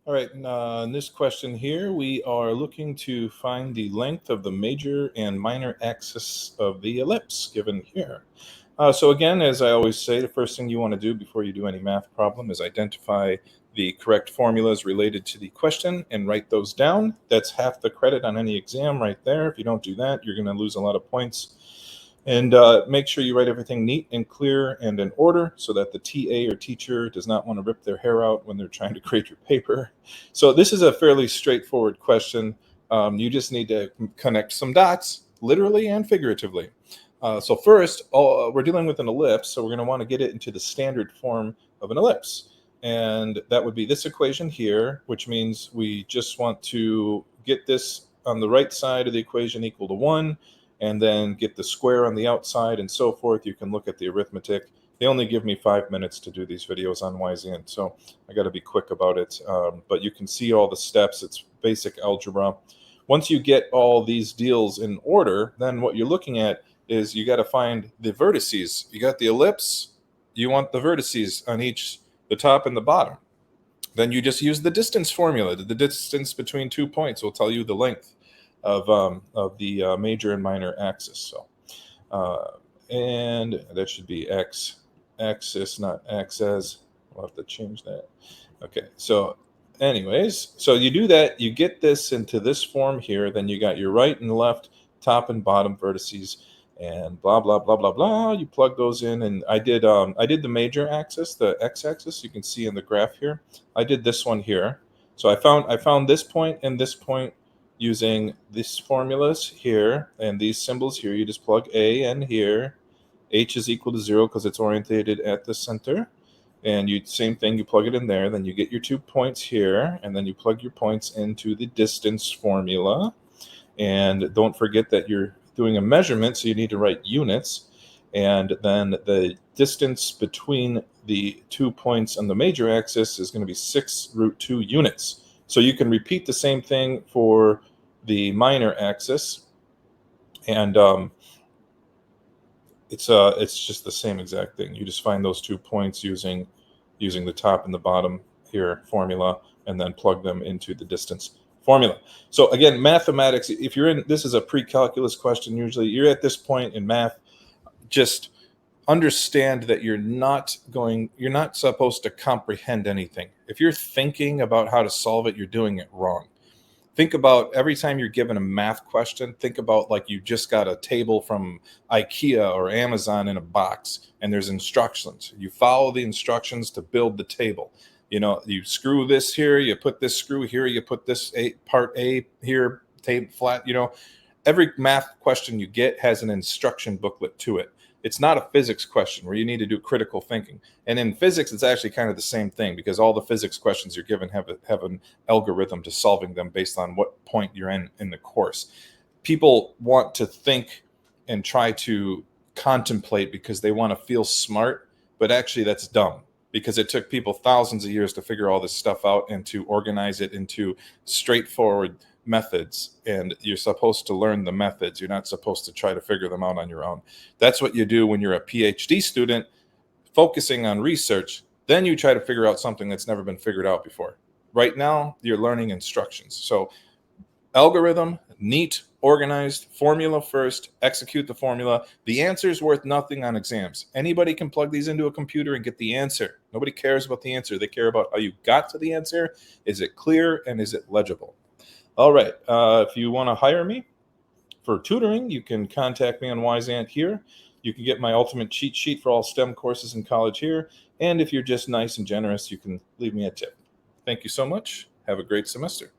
All right, in this question here, we are looking to find the length of the major and minor axis of the ellipse given here. So again, as I always say, the first thing you want to do before you do any math problem is identify the correct formulas related to the question and write those down. That's half the credit on any exam right there. If you don't do that, you're going to lose a lot of points. And make sure you write everything neat and clear and in order so that the TA or teacher does not want to rip their hair out when they're trying to grade your paper. So this is a fairly straightforward question. You just need to connect some dots, literally and figuratively. So first, we're dealing with an ellipse, so we're going to want to get it into the standard form of an ellipse. And that would be this equation here, which means we just want to get this on the right side of the equation equal to 1, and then get the square on the outside and so forth. You can look at the arithmetic. They only give me 5 minutes to do these videos on Wyzant, so I got to be quick about it. But you can see all the steps. It's basic algebra. Once you get all these deals in order, then what you're looking at is you got to find the vertices. You got the ellipse. You want the vertices on each, the top and the bottom. Then you just use the distance formula. The distance between 2 points will tell you the length of the major and minor axis. So, and that should be x axis, not axis. We'll have to change that. Okay, so anyways, so you do that, you get this into this form here, then you got your right and left, top and bottom vertices, and blah blah blah blah blah. You plug those in, and I did the major axis, the x-axis. You can see in the graph here. I did this one here. So I found this point and this point using these formulas here and these symbols here. You just plug a in here. H is equal to 0 because it's orientated at the center. And you same thing, you plug it in there, then you get your 2 points here, and then you plug your points into the distance formula. And don't forget that you're doing a measurement, so you need to write units. And then the distance between the 2 points on the major axis is going to be 6√2 units. So you can repeat the same thing for the minor axis, and it's just the same exact thing. You just find those 2 points using the top and the bottom here formula, and then plug them into the distance formula. So again, mathematics, if you're in, this is a pre-calculus question, usually you're at this point in math, just understand that you're not supposed to comprehend anything. If you're thinking about how to solve it, you're doing it wrong. Think about every time you're given a math question, think about like you just got a table from IKEA or Amazon in a box, and there's instructions. You follow the instructions to build the table. You know, you screw this here, you put this screw here, you put this part A here, tape flat. You know, every math question you get has an instruction booklet to it. It's not a physics question where you need to do critical thinking. And in physics, it's actually kind of the same thing, because all the physics questions you're given have an algorithm to solving them based on what point you're in the course. People want to think and try to contemplate because they want to feel smart, but actually that's dumb, because it took people thousands of years to figure all this stuff out and to organize it into straightforward methods. And you're supposed to learn the methods. You're not supposed to try to figure them out on your own. That's what you do when you're a PhD student focusing on research. Then you try to figure out something that's never been figured out before. Right now, you're learning instructions. So algorithm, neat, organized, formula first, execute the formula. The answer is worth nothing on exams. Anybody can plug these into a computer and get the answer. Nobody cares about the answer. They care about how you got to the answer. Is it clear and is it legible? All right, if you want to hire me for tutoring, you can contact me on Wyzant here. You can get my ultimate cheat sheet for all STEM courses in college here. And if you're just nice and generous, you can leave me a tip. Thank you so much. Have a great semester.